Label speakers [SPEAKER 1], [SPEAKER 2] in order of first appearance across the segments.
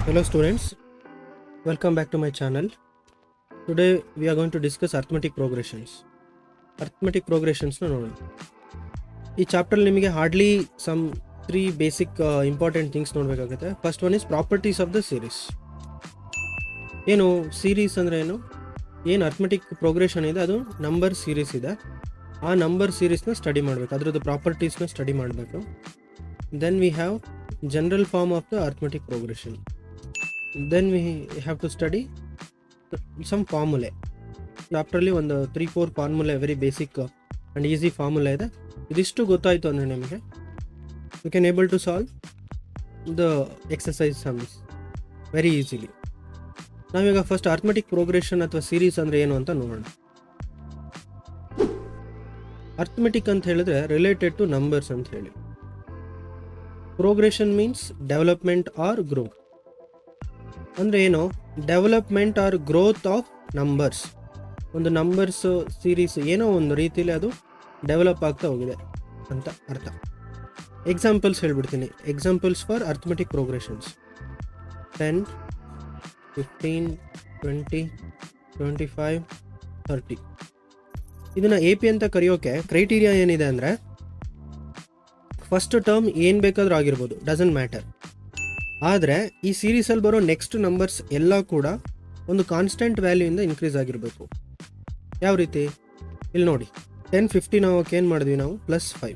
[SPEAKER 1] Hello students, welcome back to my channel. Today we are going to discuss arithmetic progressions. Arithmetic progressions ನೋಡೋಣ. ಈ chapter ನಿಮಗೆ hardly some 3 basic important things ನೋಡಬೇಕಾಗುತ್ತೆ. First one is properties of the series. ಏನು series ಅಂದರೆ ಏನು arithmetic progression ಇದೆ ಅದು number series ಇದೆ. ಆ ನಂಬರ್ ಸೀರೀಸ್ನ ಸ್ಟಡಿ ಮಾಡಬೇಕು, ಅದರದ್ದು ಪ್ರಾಪರ್ಟೀಸ್ನ ಸ್ಟಡಿ ಮಾಡಬೇಕು. Then we have general form of the arithmetic progression. Then we have to study some formulae. ಚಾಪ್ಟ್ರಲ್ಲಿ ಒಂದು 3-4 formulae very basic and easy formula ಇದೆ. ಇದಿಷ್ಟು ಗೊತ್ತಾಯಿತು ಅಂದರೆ ನಿಮಗೆ you can able to solve the exercise sums very easily. ನಾವೀಗ first arithmetic progression ಅಥವಾ series ಅಂದರೆ ಏನು ಅಂತ ನೋಡೋಣ. ಅರ್ಥಮೆಟಿಕ್ ಅಂತ ಹೇಳಿದ್ರೆ ರಿಲೇಟೆಡ್ ಟು ನಂಬರ್ಸ್ ಅಂತ ಹೇಳಿ. Progression means development or growth. ಅಂದರೆ ಏನು, development or growth of numbers. ಒಂದು ನಂಬರ್ಸ್ ಸೀರೀಸ್ ಏನೋ ಒಂದು ರೀತಿಯಲ್ಲಿ ಅದು ಡೆವಲಪ್ ಆಗ್ತಾ ಹೋಗಿದೆ ಅಂತ ಅರ್ಥ. ಎಕ್ಸಾಂಪಲ್ಸ್ ಹೇಳ್ಬಿಡ್ತೀನಿ. Examples for arithmetic progressions: 10, 15, 20, 25, 30. ಇದನ್ನು AP ಅಂತ ಕರೆಯೋಕೆ ಕ್ರೈಟೀರಿಯಾ ಏನಿದೆ ಅಂದರೆ, ಫಸ್ಟ್ ಟರ್ಮ್ ಏನು ಬೇಕಾದರೂ ಆಗಿರ್ಬೋದು, ಡಸಂಟ್ ಮ್ಯಾಟರ್. ಆದರೆ ಈ ಸೀರೀಸಲ್ಲಿ ಬರೋ ನೆಕ್ಸ್ಟ್ ನಂಬರ್ಸ್ ಎಲ್ಲ ಕೂಡ ಒಂದು ಕಾನ್ಸ್ಟೆಂಟ್ ವ್ಯಾಲ್ಯೂಯಿಂದ ಇನ್ಕ್ರೀಸ್ ಆಗಿರಬೇಕು. ಯಾವ ರೀತಿ ಇಲ್ಲಿ ನೋಡಿ, 10, 15 ಅವಕ್ಕೆ ಏನು ಮಾಡಿದ್ವಿ ನಾವು, +5.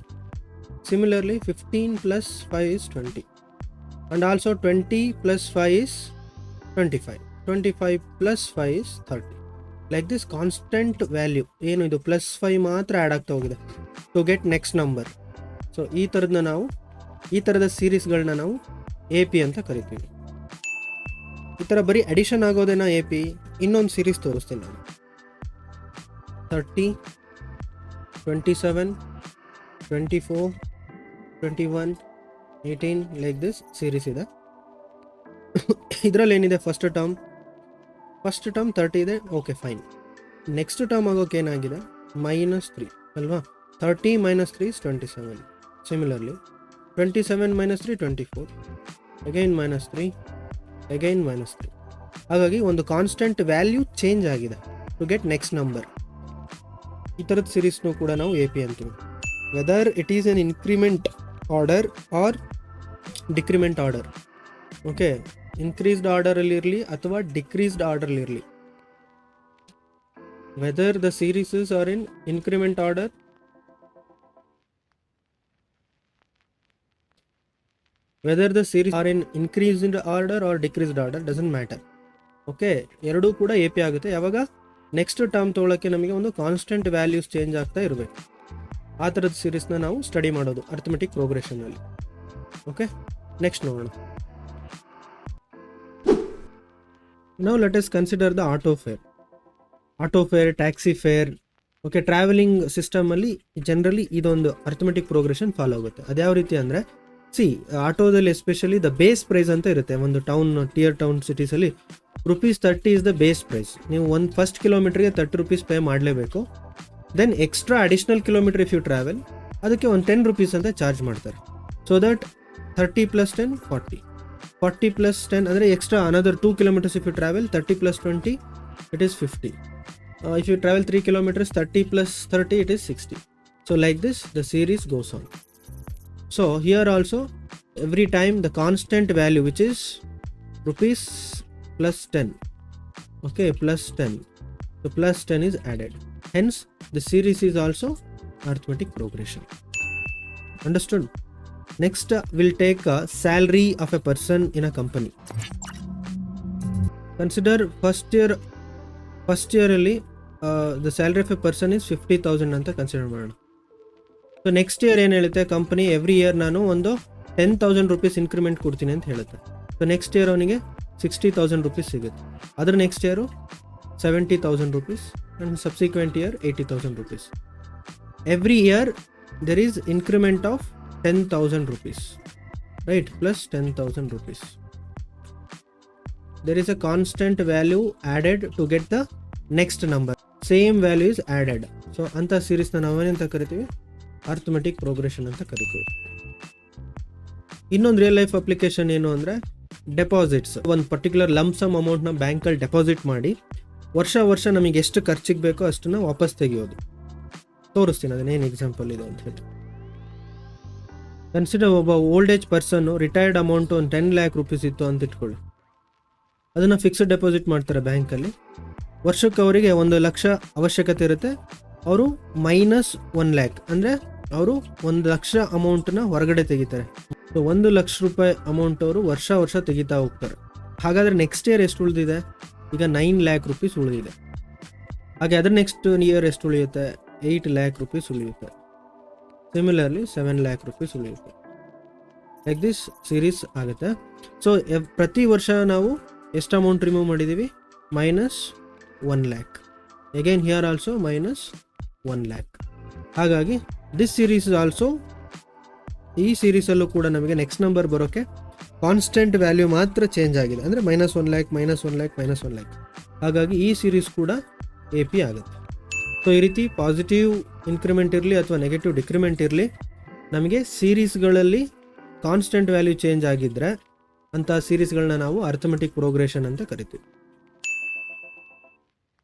[SPEAKER 1] Similarly 15 + 5 is 20 and also 20 + 5 is 25, 25 + 5 is 30. Like this constant value ಏನು ಇದು +5 ಮಾತ್ರ ಆ್ಯಡ್ ಆಗ್ತಾ ಹೋಗಿದೆ to get next number. So ಈ ಥರದ ಸೀರೀಸ್ಗಳನ್ನ ನಾವು AP ಅಂತ ಕರಿತೀವಿ. ಈ ಥರ ಬರೀ ಅಡಿಷನ್ ಆಗೋದೇನಾ AP? ಇನ್ನೊಂದು ಸೀರೀಸ್ ತೋರಿಸ್ತೀನಿ ನಾನು. 30, 27, 24, 21, 18 ಲೈಕ್ ದಿಸ್ ಸೀರೀಸ್ ಇದೆ. ಇದರಲ್ಲಿ ಏನಿದೆ, ಫಸ್ಟ್ ಟರ್ಮ್ 30 ಇದೆ. Okay fine. ನೆಕ್ಸ್ಟ್ ಟರ್ಮ್ ಆಗೋಕೆ ಏನಾಗಿದೆ, -3 ಅಲ್ವಾ. 30 - 3 is 27. Similarly 27 - 3 24, again -3, again -3. ಹಾಗಾಗಿ ಒಂದು ಕಾನ್ಸ್ಟೆಂಟ್ ವ್ಯಾಲ್ಯೂ ಚೇಂಜ್ ಆಗಿದೆ ಟು ಗೆಟ್ ನೆಕ್ಸ್ಟ್ ನಂಬರ್. ಈ ಥರದ ಸೀರೀಸ್ನೂ ಕೂಡ ನಾವು AP ಅಂತೀವಿ. Whether it is an increment order or decrement order. Okay, increased ಆರ್ಡರಲ್ಲಿರಲಿ ಅಥವಾ ಡಿಕ್ರೀಸ್ಡ್ ಆರ್ಡರ್ಲಿರಲಿ, whether the serieses are in increment order whether the series are in increased order or decreased order doesn't matter. Okay, ಎರಡೂ ಕೂಡ AP ಆಗುತ್ತೆ ಯಾವಾಗ next term ತೊಗೊಳಕ್ಕೆ ನಮಗೆ ಒಂದು ಕಾನ್ಸ್ಟೆಂಟ್ ವ್ಯಾಲ್ಯೂಸ್ ಚೇಂಜ್ ಆಗ್ತಾ ಇರಬೇಕು. ಆ ಥರದ ಸೀರೀಸ್ನ ನಾವು ಸ್ಟಡಿ ಮಾಡೋದು ಅರ್ಥಮೆಟಿಕ್ ಪ್ರೋಗ್ರೆಷನಲ್ಲಿ. ಓಕೆ, ನೆಕ್ಸ್ಟ್ ನೋಡೋಣ. ನಾವು let us consider the auto fare, taxi fare. Okay, travelling ಸಿಸ್ಟಮಲ್ಲಿ ಜನರಲಿ ಇದೊಂದು ಅರ್ಥಮೆಟಿಕ್ ಪ್ರೋಗ್ರೆಷನ್ ಫಾಲೋ ಆಗುತ್ತೆ. ಅದ್ಯಾವ ರೀತಿ ಅಂದರೆ, ಆಟೋದಲ್ಲಿ ಎಸ್ಪೆಷಲಿ ದ ಬೇಸ್ ಪ್ರೈಸ್ ಅಂತ ಇರುತ್ತೆ. ಒಂದು ಟಿಯರ್ ಟೌನ್ ಸಿಟೀಸಲ್ಲಿ ₹30 ಇಸ್ ದ ಬೇಸ್ ಪ್ರೈಸ್. ನೀವು ಒಂದು ಫಸ್ಟ್ ಕಿಲೋಮೀಟ್ರಿಗೆ ₹30 ಪೇ ಮಾಡಲೇಬೇಕು. Then extra additional kilometre if you travel, ಅದಕ್ಕೆ ಒಂದು ₹10 ಅಂತ ಚಾರ್ಜ್ ಮಾಡ್ತಾರೆ. ಸೊ ದಟ್ 30 + 10 40, 40 + 10 ಅಂದರೆ extra another 2 kilometers if you travel, 30 + 20 it is 50. If you travel 3 kilometers, 30 + 30 it is 60. So like this the series goes on. So here also every time the constant value which is rupees +10, okay, +10, the +10 is added. Hence the series is also arithmetic progression. Understood? Next we'll take a salary of a person in a company. Consider first year ಅಲ್ಲಿ the salary of a person is 50,000 ಅಂತ consider ಮಾಡೋಣ. So next year ಏನು ಹೇಳುತ್ತೆ company, every year ನಾನು ಒಂದು ₹10,000 increment ಕೊಡ್ತೀನಿ ಅಂತ ಹೇಳುತ್ತೆ. ಸೊ ನೆಕ್ಸ್ಟ್ ಇಯರ್ ಅವನಿಗೆ ₹60,000 ಸಿಗುತ್ತೆ. ಅದರ next year ₹70,000 and subsequent year ₹80,000. Every year there is increment of ₹10,000, right, plus ₹10,000. There is a constant value added to get the next number. Same value is added. So ಅಂಥ ಸೀರೀಸ್ನ ನಾವೇನಂತ ಕರಿತೀವಿ, arithmetic progression ಅಂತ ಕರಿತೀವಿ. ಇನ್ನೊಂದು real life application ಏನು ಅಂದರೆ, deposits, ಒಂದು ಪರ್ಟಿಕ್ಯುಲರ್ ಲಂಪ್ಸಮ್ ಅಮೌಂಟ್ನ ಬ್ಯಾಂಕಲ್ಲಿ ಡೆಪಾಸಿಟ್ ಮಾಡಿ ವರ್ಷ ನಮಗೆ ಎಷ್ಟು ಖರ್ಚಿಗೆ ಬೇಕೋ ಅಷ್ಟನ್ನು ವಾಪಸ್ ತೆಗೆಯೋದು. ತೋರಿಸ್ತೀನಿ ಅದನ್ನೇನು ಎಕ್ಸಾಂಪಲ್ ಇದೆ ಅಂತ ಹೇಳಿ. ಕನ್ಸಿಡರ್ ಒಬ್ಬ ಓಲ್ಡ್ ಏಜ್ ಪರ್ಸನ್ನು ರಿಟೈರ್ಡ್ ಅಮೌಂಟು ಒಂದು 10 lakh rupees ಇತ್ತು ಅಂತ ಇಟ್ಕೊಳ್ಳಿ. ಅದನ್ನು ಫಿಕ್ಸ್ಡ್ ಡೆಪಾಸಿಟ್ ಮಾಡ್ತಾರೆ ಬ್ಯಾಂಕಲ್ಲಿ. ವರ್ಷಕ್ಕೆ ಅವರಿಗೆ 1 ಲಕ್ಷ ಅವಶ್ಯಕತೆ ಇರುತ್ತೆ. ಅವರು -1 lakh ಅಂದರೆ ಅವರು 1 ಲಕ್ಷ ಅಮೌಂಟನ್ನ ಹೊರಗಡೆ ತೆಗಿತಾರೆ. ಸೊ 1 ಲಕ್ಷ ರೂಪಾಯಿ ಅಮೌಂಟ್ ಅವರು ವರ್ಷ ತೆಗಿತಾ ಹೋಗ್ತಾರೆ. ಹಾಗಾದರೆ ನೆಕ್ಸ್ಟ್ ಇಯರ್ ಎಷ್ಟು ಉಳಿದಿದೆ? ಈಗ 9 lakh rupees ಉಳಿದಿದೆ. ಹಾಗೆ ಅದರ ನೆಕ್ಸ್ಟ್ ಇಯರ್ ಎಷ್ಟು ಉಳಿಯುತ್ತೆ? 8 lakh rupees ಉಳಿಯುತ್ತೆ. ಸಿಮಿಲರ್ಲಿ 7 lakh rupees ಉಳಿಯುತ್ತೆ. ಲೈಕ್ ದಿಸ್ ಸೀರೀಸ್ ಆಗುತ್ತೆ. ಸೊ ಪ್ರತಿ ವರ್ಷ ನಾವು ಎಷ್ಟು ಅಮೌಂಟ್ ರಿಮೂವ್ ಮಾಡಿದ್ದೀವಿ? -1 lakh. Again here also -1 lakh. ಹಾಗಾಗಿ ದಿಸ್ ಸೀರೀಸ್ ಆಲ್ಸೋ, ಈ ಸೀರೀಸಲ್ಲೂ ಕೂಡ ನಮಗೆ ನೆಕ್ಸ್ಟ್ ನಂಬರ್ ಬರೋಕ್ಕೆ ಕಾನ್ಸ್ಟೆಂಟ್ ವ್ಯಾಲ್ಯೂ ಮಾತ್ರ ಚೇಂಜ್ ಆಗಿದೆ, ಅಂದರೆ -1 lakh, -1 lakh, -1 lakh. ಹಾಗಾಗಿ ಈ ಸೀರೀಸ್ ಕೂಡ AP ಆಗುತ್ತೆ. ಸೊ ಈ ರೀತಿ ಪಾಸಿಟಿವ್ ಇನ್ಕ್ರಿಮೆಂಟ್ ಇರಲಿ ಅಥವಾ ನೆಗೆಟಿವ್ ಡಿಕ್ರಿಮೆಂಟ್ ಇರಲಿ, ನಮಗೆ ಸೀರೀಸ್ಗಳಲ್ಲಿ ಕಾನ್ಸ್ಟೆಂಟ್ ವ್ಯಾಲ್ಯೂ ಚೇಂಜ್ ಆಗಿದ್ದರೆ ಅಂಥ ಸೀರೀಸ್ಗಳನ್ನ ನಾವು ಅರ್ಥಮೆಟಿಕ್ ಪ್ರೋಗ್ರೆಷನ್ ಅಂತ ಕರಿತೀವಿ.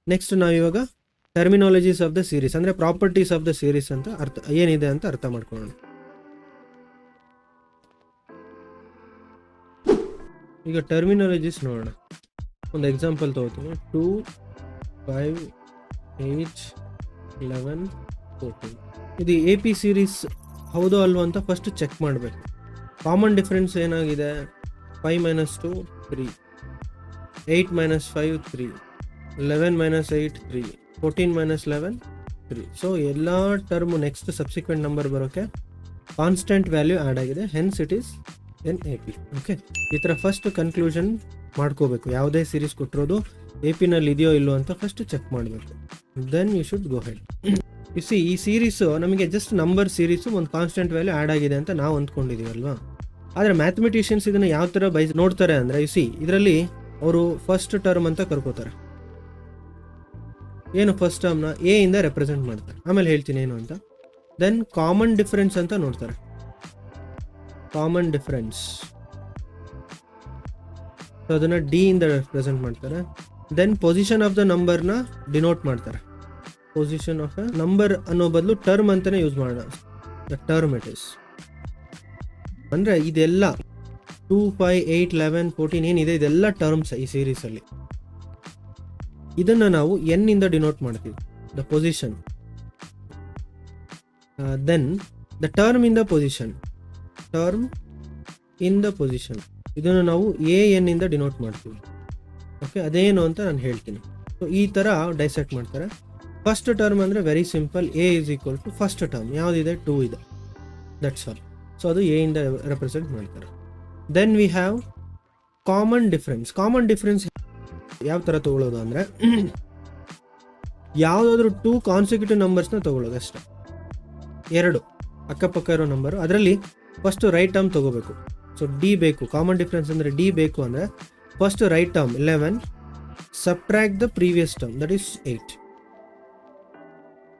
[SPEAKER 1] ನೆಕ್ಸ್ಟ್ ನಾವಿವಾಗ ಟರ್ಮಿನಾಲಜೀಸ್ ಆಫ್ ದ ಸೀರೀಸ್, ಅಂದರೆ ಪ್ರಾಪರ್ಟೀಸ್ ಆಫ್ ದ ಸೀರೀಸ್ ಅಂತ ಏನಿದೆ ಅಂತ ಅರ್ಥ ಮಾಡ್ಕೊಳ್ಳೋಣ. ಈಗ ಟರ್ಮಿನಾಲಜೀಸ್ ನೋಡೋಣ. ಒಂದು ಎಕ್ಸಾಂಪಲ್ ತಗೋತೀನಿ. 2, 5, 8, 11, 14. ಇದು AP ಸೀರೀಸ್ ಹೌದೋ ಅಲ್ವೋ ಅಂತ ಫಸ್ಟ್ ಚೆಕ್ ಮಾಡಬೇಕು. ಕಾಮನ್ ಡಿಫ್ರೆನ್ಸ್ ಏನಾಗಿದೆ? 5 - 2 3, 8 - 5 3, 11 - 8 3, 14 - 11 3. ಸೊ ಎಲ್ಲ ಟರ್ಮು ನೆಕ್ಸ್ಟ್ ಸಬ್ಸಿಕ್ವೆಂಟ್ ನಂಬರ್ ಬರೋಕ್ಕೆ ಕಾನ್ಸ್ಟೆಂಟ್ ವ್ಯಾಲ್ಯೂ ಆ್ಯಡ್ ಆಗಿದೆ, hence it is N AP. Okay, ಈ ಥರ ಫಸ್ಟ್ ಕನ್ಕ್ಲೂಷನ್ ಮಾಡ್ಕೋಬೇಕು. ಯಾವುದೇ ಸೀರೀಸ್ ಕೊಟ್ಟಿರೋದು AP-ನಲ್ಲಿ ಇದೆಯೋ ಇಲ್ಲೋ ಅಂತ ಫಸ್ಟ್ ಚೆಕ್ ಮಾಡಬೇಕು. Then you should go ahead. ಈ ಸೀರೀಸು ನಮಗೆ ಜಸ್ಟ್ ನಂಬರ್ ಸೀರೀಸು ಒಂದು ಕಾನ್ಸ್ಟೆಂಟ್ ವ್ಯಾಲ್ಯೂ ಆ್ಯಡ್ ಆಗಿದೆ ಅಂತ ನಾವು ಅಂದ್ಕೊಂಡಿದ್ದೀವಿ ಅಲ್ವಾ. ಆದರೆ ಮ್ಯಾಥಮೆಟಿಷಿಯನ್ಸ್ ಇದನ್ನು ಯಾವ ಥರ ನೋಡ್ತಾರೆ ಅಂದರೆ, ಇದರಲ್ಲಿ ಅವರು ಫಸ್ಟ್ ಟರ್ಮ್ ಅಂತ ಕರ್ಕೋತಾರೆ. ಏನು ಫಸ್ಟ್ ಟರ್ಮ್ನ A ಇಂದ ರೆಪ್ರೆಸೆಂಟ್ ಮಾಡ್ತಾರೆ, ಆಮೇಲೆ ಹೇಳ್ತೀನಿ ಏನು ಅಂತ. ದೆನ್ ಕಾಮನ್ ಡಿಫರೆನ್ಸ್ ಅಂತ ನೋಡ್ತಾರೆ. ಕಾಮನ್ ಡಿಫರೆನ್ಸ್, ಸೊ ಅದನ್ನು D ಇಂದ ರೆಪ್ರೆಸೆಂಟ್ ಮಾಡ್ತಾರೆ. ದೆನ್ ಪೊಸಿಷನ್ ಆಫ್ ದ ನಂಬರ್ನ ಡಿನೋಟ್ ಮಾಡ್ತಾರೆ. ಪೊಸಿಷನ್ ಆಫ್ ಅ ನಂಬರ್ ಅನ್ನೋ ಬದಲು ಟರ್ಮ್ ಅಂತಲೇ ಯೂಸ್ ಮಾಡೋಣ. ದ ಟರ್ಮ್ ಇಟ್ ಇಸ್, ಅಂದರೆ ಇದೆಲ್ಲ 2, 5, 8, 11, 14 ಏನಿದೆ ಇದೆಲ್ಲ ಟರ್ಮ್ಸ್ ಈ ಸೀರೀಸಲ್ಲಿ. ಇದನ್ನು ನಾವು N ಇಂದ ಡಿನೋಟ್ ಮಾಡ್ತೀವಿ, the position. Then the term in the position, term in the position, ಇದನ್ನು ನಾವು AN ಇಂದ ಡಿನೋಟ್ ಮಾಡ್ತೀವಿ. ಓಕೆ, ಅದೇನು ಅಂತ ನಾನು ಹೇಳ್ತೀನಿ. ಸೊ ಈ ಥರ ಡೈಸೆಕ್ಟ್ ಮಾಡ್ತಾರೆ. ಫಸ್ಟ್ ಟರ್ಮ್ ಅಂದರೆ very simple, A = first term ಯಾವುದಿದೆ? 2 ಇದೆ, ದಟ್ಸ್ ಆಲ್. ಸೊ ಅದು A ಇಂದ ರೆಪ್ರೆಸೆಂಟ್ ಮಾಡ್ತಾರೆ. Then we have common difference. Common difference ಯಾವ ಥರ ತೊಗೊಳ್ಳೋದು ಅಂದರೆ, ಯಾವುದಾದ್ರೂ 2 ಕಾನ್ಸಿಕ್ಯೂಟಿವ್ ನಂಬರ್ಸ್ನ ತೊಗೊಳ್ಳೋದು ಅಷ್ಟೇ. 2 ಅಕ್ಕಪಕ್ಕ ಇರೋ ನಂಬರು, ಅದರಲ್ಲಿ ಫಸ್ಟು ರೈಟ್ ಟರ್ಮ್ ತೊಗೋಬೇಕು. ಸೊ D ಬೇಕು. ಕಾಮನ್ ಡಿಫ್ರೆನ್ಸ್ ಅಂದರೆ D ಬೇಕು ಅಂದರೆ first right term 11, subtract the previous term, that is 8.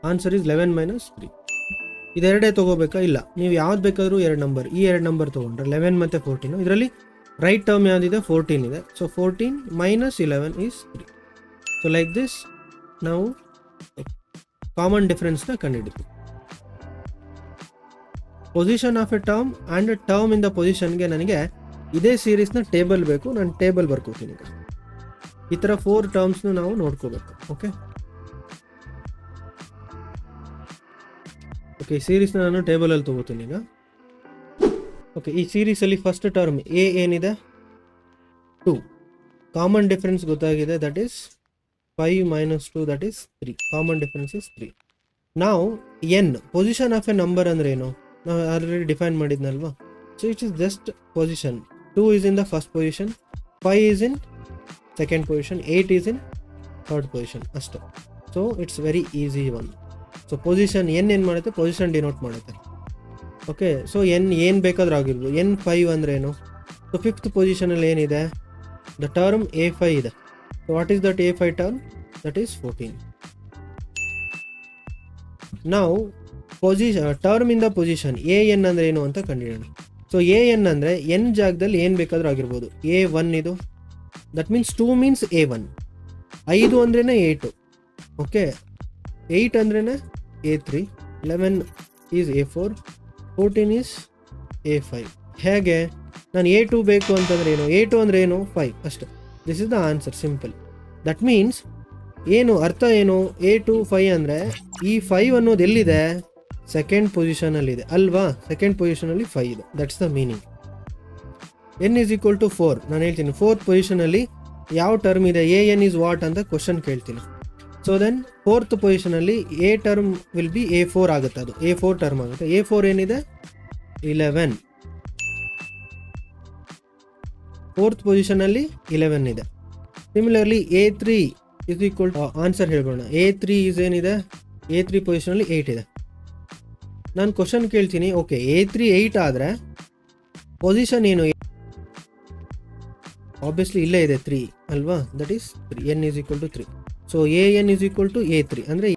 [SPEAKER 1] Answer is 11 - 3. ಇದೆರಡೇ ತೊಗೋಬೇಕಾ? ಇಲ್ಲ, ನೀವು ಯಾವ್ದು ಬೇಕಾದರೂ 2 ನಂಬರ್, ಈ 2 ನಂಬರ್ ತೊಗೊಂಡ್ರೆ 11 ಮತ್ತು 14. ಇದರಲ್ಲಿ ರೈಟ್ ಟರ್ಮ್ ಯಾವುದಿದೆ? 14 ಇದೆ. So 14 - 11 is 3. So like this ನಾವು ಕಾಮನ್ ಡಿಫ್ರೆನ್ಸ್ನ ಕಂಡುಹಿಡಿತೀವಿ. Position of a term and term in the ಪೊಸಿಷನ್ಗೆ ನನಗೆ ಇದೇ ಸೀರೀಸ್ನ ಟೇಬಲ್ ಬೇಕು. ನಾನು ಟೇಬಲ್ ಬರ್ಕೋತೀನಿ. ಈಗ ಈ ಥರ 4 ಟರ್ಮ್ಸ್ನು ನಾವು ನೋಡ್ಕೋಬೇಕು. ಓಕೆ, ಈ ಸೀರೀಸ್ನ ನಾನು ಟೇಬಲಲ್ಲಿ ತೊಗೋತೀನಿ ಈಗ. ಓಕೆ, ಈ ಸೀರೀಸಲ್ಲಿ ಫಸ್ಟ್ ಟರ್ಮ್ A ಏನಿದೆ? 2. ಕಾಮನ್ ಡಿಫರೆನ್ಸ್ ಗೊತ್ತಾಗಿದೆ, that is 5 - 2, that is 3. Common difference is 3. ನಾವು N, position of a number ಅಂದರೆ ಏನು? ನಾವು ಆಲ್ರೆಡಿ ಡಿಫೈನ್ ಮಾಡಿದ್ನಲ್ವಾ. So it is just position. 2 is in the first position, 5 is in second position, 8 is in third position ಅಷ್ಟೇ. So it's very easy one. So position N ಏನು ಮಾಡುತ್ತೆ? Position denote ಮಾಡುತ್ತೆ. Okay, so N ಏನು ಬೇಕಾದ್ರೂ ಆಗಿರ್ಬೋದು. N5 ಅಂದರೆ ಏನು? So 5th ಪೊಸಿಷನಲ್ಲಿ ಏನಿದೆ? ದ ಟರ್ಮ್ A5 ಇದೆ. So what is that A5 term? That is 14. ನಾವು term in the position AN ಅಂದರೆ ಏನು ಅಂತ ಕಂಡುಹಿಡಿಯೋಣ. ಸೊ ಎ ಎನ್ ಅಂದರೆ ಎನ್ ಜಾಗದಲ್ಲಿ ಏನು ಬೇಕಾದರೂ ಆಗಿರ್ಬೋದು. A1 ಇದು, ದಟ್ ಮೀನ್ಸ್ 2 ಮೀನ್ಸ್ A1, 5 ಅಂದ್ರೇ A2, ಓಕೆ, 8 ಅಂದ್ರೇ A3, 11 is A4, 14 is A5. ಹೇಗೆ? ನಾನು A2 ಬೇಕು ಅಂತಂದ್ರೆ ಏನು? A2 ಅಂದರೆ ಏನು? 5 ಅಷ್ಟೇ. This is the answer, simple. That means ಏನು ಅರ್ಥ ಏನು? A2 5 ಅಂದರೆ ಈ 5 ಅನ್ನೋದು ಎಲ್ಲಿದೆ? ಸೆಕೆಂಡ್ ಪೊಸಿಷನಲ್ಲಿದೆ ಅಲ್ವಾ? ಸೆಕೆಂಡ್ ಪೊಸಿಷನಲ್ಲಿ 5 ಇದೆ, that's the meaning. n is equal to 4. ನಾನು ಹೇಳ್ತೀನಿ ಫೋರ್ತ್ ಪೊಸಿಷನಲ್ಲಿ ಯಾವ ಟರ್ಮ್ ಇದೆ, AN ಈಸ್ ವಾಟ್ ಅಂತ ಕ್ವಶನ್ ಕೇಳ್ತೀನಿ. ಸೊ ದೆನ್ ಫೋರ್ತ್ ಪೊಸಿಷನಲ್ಲಿ a term will be A4 ಆಗುತ್ತೆ, ಅದು A4 ಟರ್ಮ್ ಆಗುತ್ತೆ. A4 ಏನಿದೆ? 11. ಫೋರ್ತ್ ಪೊಸಿಷನಲ್ಲಿ 11 ಇದೆ. Similarly A3 is equal to, answer ಹೇಳ್ಬೋಣ, A3 ಈಸ್ ಏನಿದೆ? A3 ಪೊಸಿಷನಲ್ಲಿ 8 ಇದೆ. ನಾನು ಕ್ವಶನ್ ಕೇಳ್ತೀನಿ, ಓಕೆ A3 8 ಆದರೆ ಪೊಸಿಷನ್ ಏನು? ಆಬ್ವಿಯಸ್ಲಿ ಇಲ್ಲೇ ಇದೆ 3 ಅಲ್ವಾ? That is 3. n is equal to 3. So AN is equal to A3 ಅಂದರೆ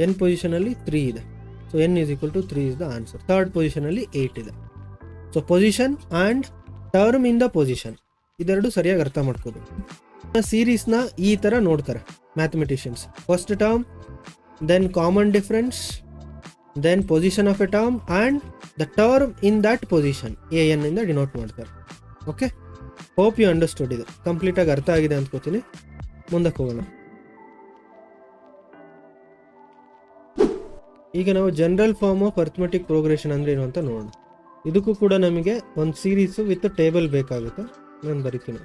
[SPEAKER 1] n ಪೊಸಿಷನಲ್ಲಿ 3 ಇದೆ. So n is equal to 3 is the answer. Third ಪೊಸಿಷನಲ್ಲಿ 8 ಇದೆ. So position and term in the position ಇದೆರಡು ಸರಿಯಾಗಿ ಅರ್ಥ ಮಾಡ್ಕೋದು. ಸೀರೀಸ್ನ ಈ ಥರ ನೋಡ್ತಾರೆ mathematicians. First term, then common difference, then position of a term and the term in that position AN ಇಂದ ಡಿನೋಟ್ ಮಾಡ್ತಾರೆ. Okay, hope you understood. ಇದು ಕಂಪ್ಲೀಟಾಗಿ ಅರ್ಥ ಆಗಿದೆ ಅಂದ್ಕೋತೀನಿ. ಮುಂದಕ್ಕೆ ಹೋಗೋಣ. ಈಗ ನಾವು general form of arithmetic progression ಅಂದರೆ ಏನು ಅಂತ ನೋಡೋಣ. ಇದಕ್ಕೂ ಕೂಡ ನಮಗೆ ಒಂದು ಸೀರೀಸು ವಿತ್ ಟೇಬಲ್ ಬೇಕಾಗುತ್ತೆ. ನಾನು ಬರಿತೀನಿ.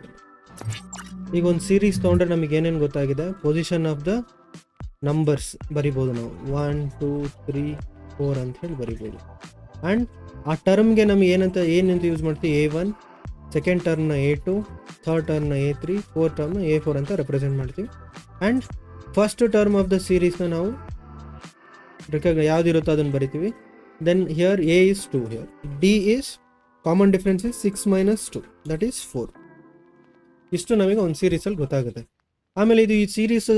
[SPEAKER 1] ಈಗ ಒಂದು ಸೀರೀಸ್ ತೊಗೊಂಡ್ರೆ ನಮಗೆ ಏನೇನು ಗೊತ್ತಾಗಿದೆ? ಪೊಸಿಷನ್ ಆಫ್ ದ ನಂಬರ್ಸ್ ಬರಿಬೋದು ನಾವು, 1 2 3 4 ಅಂತ ಹೇಳಿ ಬರಿಬೋದು. ಆ್ಯಂಡ್ ಆ ಟರ್ಮ್ಗೆ ನಮಗೆ ಏನಂತ ಯೂಸ್ ಮಾಡ್ತೀವಿ? A1, ಸೆಕೆಂಡ್ ಟರ್ಮ್ನ A2, ಥರ್ಡ್ ಟರ್ಮ್ನ A3, ಫೋರ್ತ್ ಟರ್ಮ್ನ A4 ಅಂತ ರೆಪ್ರೆಸೆಂಟ್ ಮಾಡ್ತೀವಿ. And first term of the ಸೀರೀಸ್ನ ನಾವು ಯಾವುದಿರುತ್ತೋ ಅದನ್ನು ಬರಿತೀವಿ. Then here A is 2, here D is common difference is 6 minus 2, that is 4. ಇಷ್ಟು ನಮಗೆ ಒಂದು ಸೀರೀಸಲ್ಲಿ ಗೊತ್ತಾಗುತ್ತೆ. ಆಮೇಲೆ ಇದು ಈ series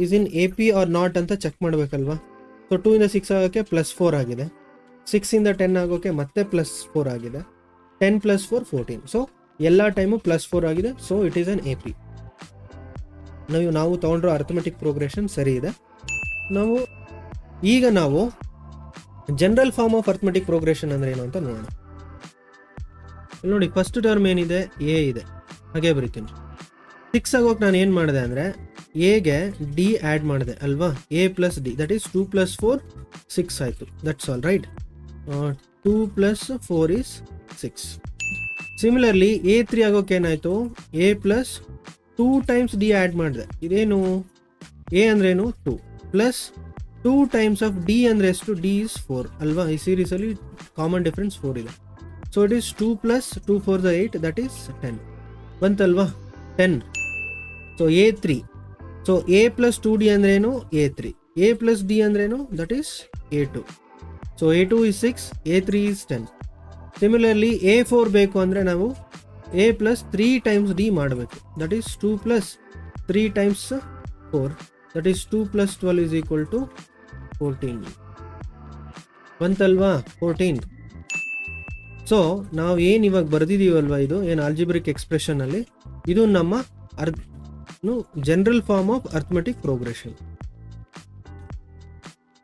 [SPEAKER 1] is in AP or not ಅಂತ ಚೆಕ್ ಮಾಡಬೇಕಲ್ವಾ? ಸೊ 2 ಇಂದ 6 ಆಗೋಕ್ಕೆ +4 ಆಗಿದೆ, 6 ಇಂದ 10 ಆಗೋಕ್ಕೆ ಮತ್ತೆ +4 ಆಗಿದೆ, 10 + 4 14. ಸೊ ಎಲ್ಲ ಟೈಮು +4 ಆಗಿದೆ. So it is an AP. ನಾವು ತೊಗೊಂಡ್ರೋ ಅರ್ಥಮೆಟಿಕ್ ಪ್ರೋಗ್ರೆಷನ್ ಸರಿ ಇದೆ. ಈಗ ನಾವು general form of arithmetic progression ಅಂದರೆ ಏನು ಅಂತ ನೋಡೋಣ. ನೋಡಿ, ಫಸ್ಟ್ ಟರ್ಮ್ ಏನಿದೆ? A ಇದೆ, ಹಾಗೆ ಬರಿತೀನಿ. 6 ಆಗೋಕೆ ನಾನು ಏನು ಮಾಡಿದೆ ಅಂದರೆ ಎಗೆ D ಆ್ಯಡ್ ಮಾಡಿದೆ ಅಲ್ವಾ? A + D, ದಟ್ ಈಸ್ 2 + 4 6 ಆಯಿತು. That's all right. 2 + 4 is 6. Similarly A3 ಆಗೋಕೆ ಏನಾಯಿತು? A + 2 ಟೈಮ್ಸ್ D ಆ್ಯಡ್ ಮಾಡಿದೆ. ಇದೇನು? A ಅಂದ್ರೇನು? 2 ಪ್ಲಸ್ 2 ಟೈಮ್ಸ್ ಆಫ್ D ಅಂದರೆ ಎಷ್ಟು? D ಈಸ್ 4 ಅಲ್ವಾ? ಈ ಸೀರೀಸಲ್ಲಿ ಕಾಮನ್ ಡಿಫ್ರೆನ್ಸ್ 4 ಇದೆ. So it is 2 + 2 4 8, that is 10 ಬಂತಲ್ವಾ? 10. So A3, so A + 2D ಅಂದ್ರೇನು? A3. A + D ಅಂದ್ರೇನು? That is A2. So A2 is 6, A3 is 10. Similarly A4 ಬೇಕು ಅಂದರೆ ನಾವು A + 3 ಟೈಮ್ಸ್ D ಮಾಡಬೇಕು. That is 2 + 3 times 4, that is 2 + 12 is equal to 14 ಬಂತಲ್ವಾ? 14. So ನಾವು ಏನು ಇವಾಗ ಬರೆದಿದ್ದೀವಲ್ವ, ಇದು ಏನು ಆಲ್ಜಿಬ್ರಿಕ್ ಎಕ್ಸ್ಪ್ರೆಷನಲ್ಲಿ, ಇದು ನಮ್ಮ general form of arithmetic progression.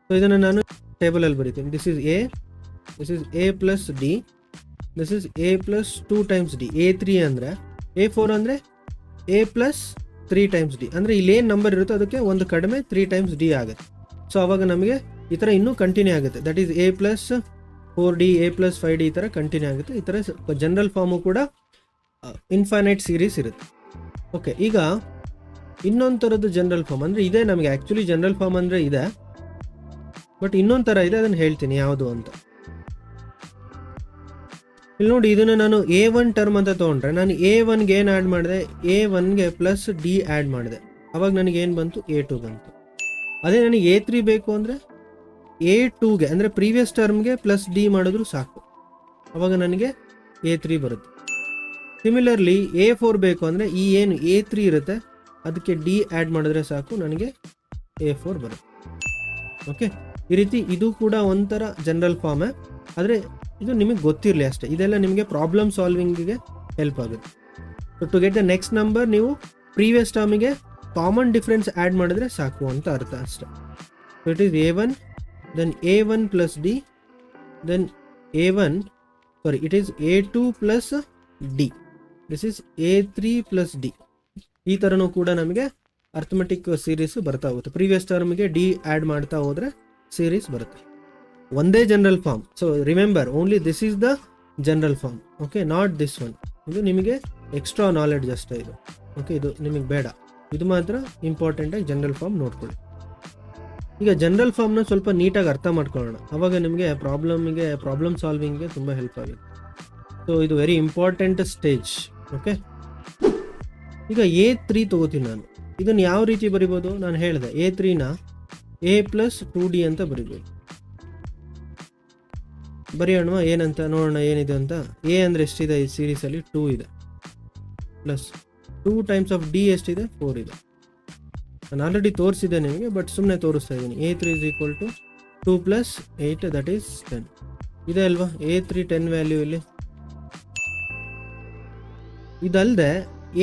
[SPEAKER 1] So ಇದನ್ನು ನಾನು ಟೇಬಲಲ್ಲಿ ಬರೀತೀನಿ. This is A, this is A + D, this is A + 2 times D. A3 ಅಂದರೆ A4 ಅಂದರೆ A + 3 ಟೈಮ್ಸ್ D. ಅಂದರೆ ಇಲ್ಲೇನು ನಂಬರ್ ಇರುತ್ತೋ ಅದಕ್ಕೆ ಒಂದು ಕಡಿಮೆ 3 ಟೈಮ್ಸ್ D ಆಗುತ್ತೆ. ಸೊ ಅವಾಗ ನಮಗೆ ಈ ಥರ ಇನ್ನೂ ಕಂಟಿನ್ಯೂ ಆಗುತ್ತೆ. That is A + 4D, A + 5D ಈ ಥರ ಕಂಟಿನ್ಯೂ ಆಗುತ್ತೆ. ಈ ಥರ ಜನರಲ್ ಫಾರ್ಮು ಕೂಡ ಇನ್ಫೈನೈಟ್ ಸೀರೀಸ್ ಇರುತ್ತೆ. ಓಕೆ, ಈಗ ಇನ್ನೊಂದು ಥರದ್ದು ಜನರಲ್ ಫಾರ್ಮ್ ಅಂದರೆ ಇದೆ. ನಮಗೆ ಆ್ಯಕ್ಚುಲಿ ಜನರಲ್ ಫಾರ್ಮ್ ಅಂದರೆ ಇದೆ, ಬಟ್ ಇನ್ನೊಂದು ಥರ ಇದೆ, ಅದನ್ನು ಹೇಳ್ತೀನಿ ಯಾವುದು ಅಂತ. ಇಲ್ಲಿ ನೋಡಿ, ಇದನ್ನು ನಾನು A1 ಟರ್ಮ್ ಅಂತ ತೊಗೊಂಡ್ರೆ ನಾನು A1ಗೆ ಏನು ಆ್ಯಡ್ ಮಾಡಿದೆ? A1ಗೆ + D ಆ್ಯಡ್ ಮಾಡಿದೆ. ಅವಾಗ ನನಗೇನು ಬಂತು? A2 ಬಂತು. ಅದೇ ನನಗೆ A3 ಬೇಕು ಅಂದರೆ A2ಗೆ ಅಂದರೆ ಪ್ರೀವಿಯಸ್ ಟರ್ಮ್ಗೆ + D ಮಾಡಿದ್ರು ಸಾಕು, ಅವಾಗ ನನಗೆ A3 ಬರುತ್ತೆ. ಸಿಮಿಲರ್ಲಿ A4 ಬೇಕು ಅಂದರೆ ಈ ಏನು A3 ಇರುತ್ತೆ ಅದಕ್ಕೆ D ಆ್ಯಡ್ ಮಾಡಿದ್ರೆ ಸಾಕು, ನನಗೆ A4 ಬರುತ್ತೆ. ಓಕೆ, ಈ ರೀತಿ ಇದು ಕೂಡ ಒಂಥರ ಜನರಲ್ ಫಾರ್ಮೇ. ಆದರೆ ಇದು ನಿಮಗೆ ಗೊತ್ತಿರಲಿ ಅಷ್ಟೇ. ಇದೆಲ್ಲ ನಿಮಗೆ ಪ್ರಾಬ್ಲಮ್ ಸಾಲ್ವಿಂಗಿಗೆ ಹೆಲ್ಪ್ ಆಗುತ್ತೆ. So to get the next number ನೀವು ಪ್ರೀವಿಯಸ್ ಟರ್ಮಿಗೆ ಕಾಮನ್ ಡಿಫ್ರೆನ್ಸ್ ಆ್ಯಡ್ ಮಾಡಿದ್ರೆ ಸಾಕು ಅಂತ ಅರ್ಥ ಅಷ್ಟೇ. So it is A1 then A1 plus D then it is A2 plus D, this is A3 plus D. ಈ ಥರನೂ ಕೂಡ ನಮಗೆ ಅರ್ಥಮೆಟಿಕ್ ಸೀರೀಸ್ ಬರ್ತಾ ಹೋಗುತ್ತೆ. ಪ್ರೀವಿಯಸ್ ಟರ್ಮಿಗೆ ಡಿ ಆ್ಯಡ್ ಮಾಡ್ತಾ ಹೋದರೆ ಸೀರೀಸ್ ಬರುತ್ತೆ. ಒಂದೇ general form. So remember only this is the general form, okay, not this one. ಇದು ನಿಮಗೆ ಎಕ್ಸ್ಟ್ರಾ ನಾಲೆಡ್ಜ್ ಅಷ್ಟೇ ಇದು, ಓಕೆ, ಇದು ನಿಮಗೆ ಬೇಡ. ಇದು ಮಾತ್ರ ಇಂಪಾರ್ಟೆಂಟಾಗಿ ಜನರಲ್ ಫಾರ್ಮ್ ನೋಡ್ಕೊಳ್ಳಿ. ಈಗ ಜನರಲ್ ಫಾರ್ಮ್ನ ಸ್ವಲ್ಪ ನೀಟಾಗಿ ಅರ್ಥ ಮಾಡ್ಕೊಳ್ಳೋಣ, ಅವಾಗ ನಿಮಗೆ ಪ್ರಾಬ್ಲಮ್ ಸಾಲ್ವಿಂಗ್ಗೆ ತುಂಬ ಹೆಲ್ಪ್ ಆಗುತ್ತೆ. ಸೊ ಇದು ವೆರಿ ಇಂಪಾರ್ಟೆಂಟ್ ಸ್ಟೇಜ್, ಓಕೆ. ಈಗ A3 ತಗೋತೀನಿ ನಾನು. ಇದನ್ನು ಯಾವ ರೀತಿ ಬರಿಬೋದು? ನಾನು ಹೇಳಿದೆ A3ನ A ಪ್ಲಸ್ 2D ಅಂತ ಬರಿಬೋದು. ಬರೆಯೋಣ ಏನಂತ ನೋಡೋಣ ಏನಿದೆ ಅಂತ. A ಅಂದರೆ ಎಷ್ಟಿದೆ ಈ ಸೀರೀಸಲ್ಲಿ? 2 ಇದೆ, ಪ್ಲಸ್ 2 ಟೈಮ್ಸ್ ಆಫ್ D ಎಷ್ಟಿದೆ? 4 ಇದೆ. ನಾನು ಆಲ್ರೆಡಿ ತೋರಿಸಿದ್ದೆ ನಿಮಗೆ, ಬಟ್ ಸುಮ್ಮನೆ ತೋರಿಸ್ತಾ ಇದ್ದೀನಿ. A3 is equal to 2 plus 8 that is 10 ಇದೆ ಅಲ್ವಾ? A3 10 ವ್ಯಾಲ್ಯೂ ಇಲ್ಲಿ. ಇದಲ್ಲದೆ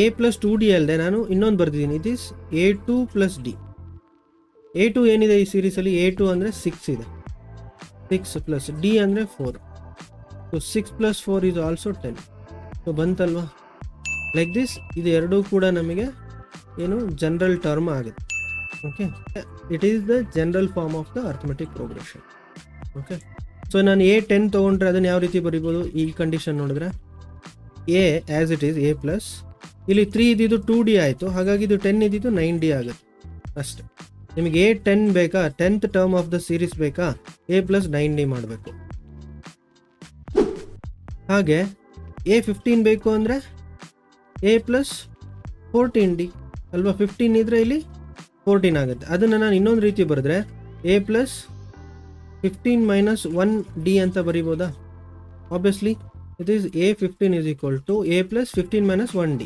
[SPEAKER 1] A ಪ್ಲಸ್ 2D ಅಲ್ಲದೆ ನಾನು ಇನ್ನೊಂದು ಬರ್ತಿದ್ದೀನಿ, it is A2 plus D. A2 ಏನಿದೆ ಈ ಸೀರೀಸಲ್ಲಿ? A2 ಅಂದರೆ 6 ಇದೆ, 6 ಪ್ಲಸ್ ಡಿ ಅಂದರೆ 4. So 6 plus 4 is also 10. So ಬಂತಲ್ವಾ? Like this. ಇದು ಎರಡೂ ಕೂಡ ನಮಗೆ ಏನು ಜನರಲ್ ಟರ್ಮ್ ಆಗುತ್ತೆ, okay. It is the general form of the arithmetic progression, okay. So ನಾನು A10 ತೊಗೊಂಡ್ರೆ ಅದನ್ನು ಯಾವ ರೀತಿ ಬರಿಬೋದು? ಈ ಕಂಡೀಷನ್ ನೋಡಿದ್ರೆ A as it is A plus, ಇಲ್ಲಿ 3 ಇದ್ದಿದ್ದು 2D ಆಯಿತು, ಹಾಗಾಗಿ ಇದು 10 ಇದ್ದಿದ್ದು 9D ಆಗುತ್ತೆ ಅಷ್ಟೆ. ನಿಮಗೆ A10 ಬೇಕಾ? 10th term of the series ಬೇಕಾ? A ಪ್ಲಸ್ 9D ಮಾಡಬೇಕು. ಹಾಗೆ A15 ಬೇಕು ಅಂದರೆ A ಪ್ಲಸ್ 14D ಅಲ್ವಾ? 15 ಇದ್ರೆ ಇಲ್ಲಿ 14 ಆಗುತ್ತೆ. ಅದನ್ನು ನಾನು ಇನ್ನೊಂದು ರೀತಿ ಬರೆದ್ರೆ A ಪ್ಲಸ್ 15 ಮೈನಸ್ 1D ಅಂತ ಬರಿಬೋದಾ? Obviously it is A15 is equal to A plus 15 minus 1D.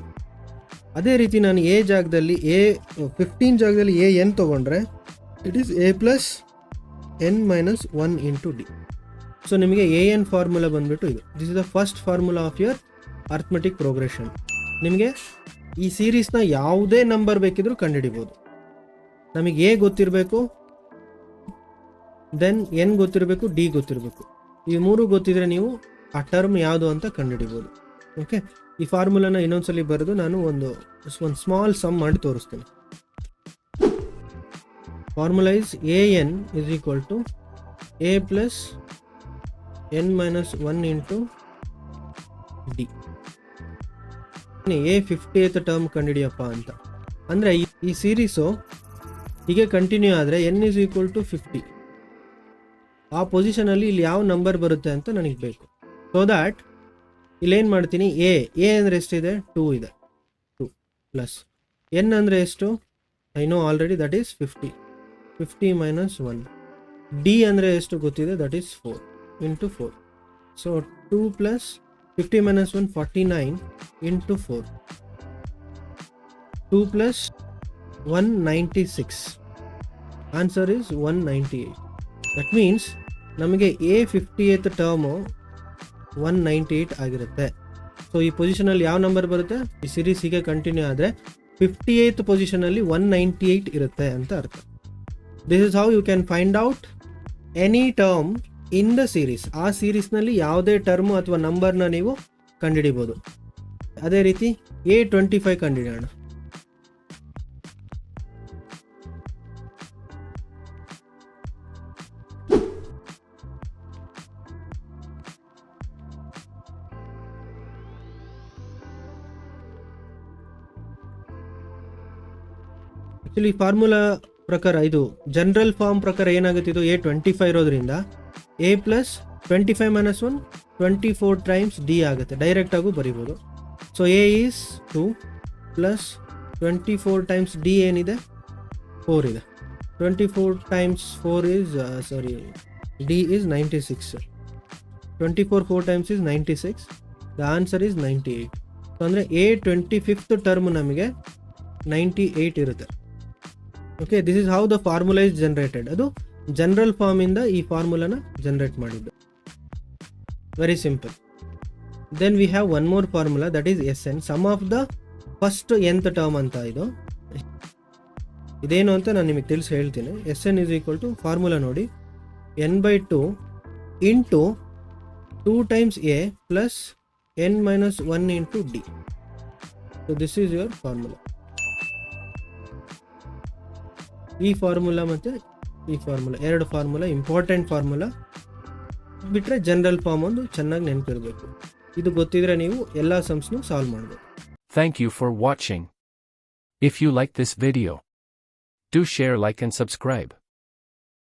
[SPEAKER 1] ಅದೇ ರೀತಿ ನಾನು A15 ಜಾಗದಲ್ಲಿ AN ತೊಗೊಂಡ್ರೆ it is A plus N minus 1 into D. So ನಿಮಗೆ AN ಫಾರ್ಮುಲಾ ಬಂದುಬಿಟ್ಟು ಇದು. This is the first formula of your arithmetic progression. ನಿಮಗೆ ಈ ಸೀರೀಸ್ನ ಯಾವುದೇ ನಂಬರ್ ಬೇಕಿದ್ರೂ ಕಂಡುಹಿಡಿಬೋದು. ನಮಗೆ A ಗೊತ್ತಿರಬೇಕು, ದೆನ್ N ಗೊತ್ತಿರಬೇಕು, D ಗೊತ್ತಿರಬೇಕು. ಈ ಮೂರು ಗೊತ್ತಿದ್ರೆ ನೀವು ಆ ಟರ್ಮ್ ಯಾವುದು ಅಂತ ಕಂಡುಹಿಡಿಬೋದು, ಓಕೆ. ಈ ಫಾರ್ಮುಲಾನ ಇನ್ನೊಂದ್ಸಲಿ ಬರೆದು ನಾನು ಒಂದು ಸ್ಮಾಲ್ ಸಮ್ ಮಾಡಿ ತೋರಿಸ್ತೀನಿ. Formula is AN is equal to A plus N minus 1 into D. A50th term ಕಂಡುಹಿಡಿಯಪ್ಪ ಅಂತ ಅಂದರೆ ಈ ಸೀರೀಸು ಹೀಗೆ ಕಂಟಿನ್ಯೂ ಆದರೆ N is equal to 50. ಆ ಪೊಸಿಷನಲ್ಲಿ ಇಲ್ಲಿ ಯಾವ ನಂಬರ್ ಬರುತ್ತೆ ಅಂತ ನನಗೆ ಬೇಕು. ಸೊ ದ್ಯಾಟ್ ಇಲ್ಲೇನು ಮಾಡ್ತೀನಿ, A ಅಂದರೆ ಎಷ್ಟಿದೆ? 2 ಇದೆ, 2 ಪ್ಲಸ್ N ಅಂದರೆ ಎಷ್ಟು? I know already, that is 50 minus 1. D ಅಂದರೆ ಎಷ್ಟು ಗೊತ್ತಿದೆ? That is 4 into 4. So 2 plus 50 minus 1 49 into 4. 2 plus 196. Answer is 198. That means ನಮಗೆ A50th ಟರ್ಮು 198 ಆಗಿರುತ್ತೆ. ಸೊ ಈ ಪೊಸಿಷನಲ್ಲಿ ಯಾವ ನಂಬರ್ ಬರುತ್ತೆ? ಈ ಸೀರೀಸ್ ಹೀಗೆ ಕಂಟಿನ್ಯೂ ಆದರೆ 58th ಪೊಸಿಷನಲ್ಲಿ 198 ಇರುತ್ತೆ ಅಂತ ಅರ್ಥ. This is how you can find out any term in the series. ಆ ಸೀರೀಸ್ನಲ್ಲಿ ಯಾವುದೇ ಟರ್ಮು ಅಥವಾ ನಂಬರ್ನ ನೀವು ಕಂಡುಹಿಡಿಬೋದು. ಅದೇ ರೀತಿ A25 ಕಂಡುಹಿಡಿಯೋಣ. ಆ್ಯಕ್ಚುಲಿ ಫಾರ್ಮುಲಾ ಪ್ರಕಾರ ಇದು ಜನರಲ್ ಫಾರ್ಮ್ ಪ್ರಕಾರ ಏನಾಗುತ್ತೆ, ಇದು A25 ಇರೋದ್ರಿಂದ A plus 25 minus 1 24 times D ಆಗುತ್ತೆ. ಡೈರೆಕ್ಟಾಗೂ ಬರಿಬೋದು. So A is 2 plus 24 times D ಏನಿದೆ? 4 ಇದೆ. 24 times 4 is D is 96. 24 4 times is 96. The answer is 98. ಸೊ ಅಂದರೆ A25th ಟರ್ಮ್ ನಮಗೆ 98 ಇರುತ್ತೆ. Okay, this is how the formula is generated. ಅದು ಜನರಲ್ ಫಾರ್ಮಿಂದ ಈ ಫಾರ್ಮುಲಾನ ಜನರೇಟ್ ಮಾಡಿದ್ದು. Very simple. Then we have one more formula, that is S N, sum of the first nth term ಅಂತ. ಇದೇನು ಅಂತ ನಾನು ನಿಮಗೆ ತಿಳಿಸಿ ಹೇಳ್ತೀನಿ. S N is equal to formula ನೋಡಿ, n/2 into 2 times a plus n-1 into D. So this is your formula. ಈ formula ಮತ್ತು ಈ ಫಾರ್ಮುಲಾ, ಎರಡು ಫಾರ್ಮುಲಾ ಇಂಪಾರ್ಟೆಂಟ್ ಫಾರ್ಮುಲಾ. ಬಿಟ್ಟರೆ ಜನರಲ್ ಫಾರ್ಮ್ ಒಂದು ಚೆನ್ನಾಗಿ ನೆನಪಿರಬೇಕು. ಇದು ಗೊತ್ತಿದ್ರೆ ನೀವು ಎಲ್ಲ ಸಮ್ಸ್ನು ಸಾಲ್ವ್ ಮಾಡ್ಬೋದು.
[SPEAKER 2] Thank you for watching. If you like this video, do share, like and subscribe.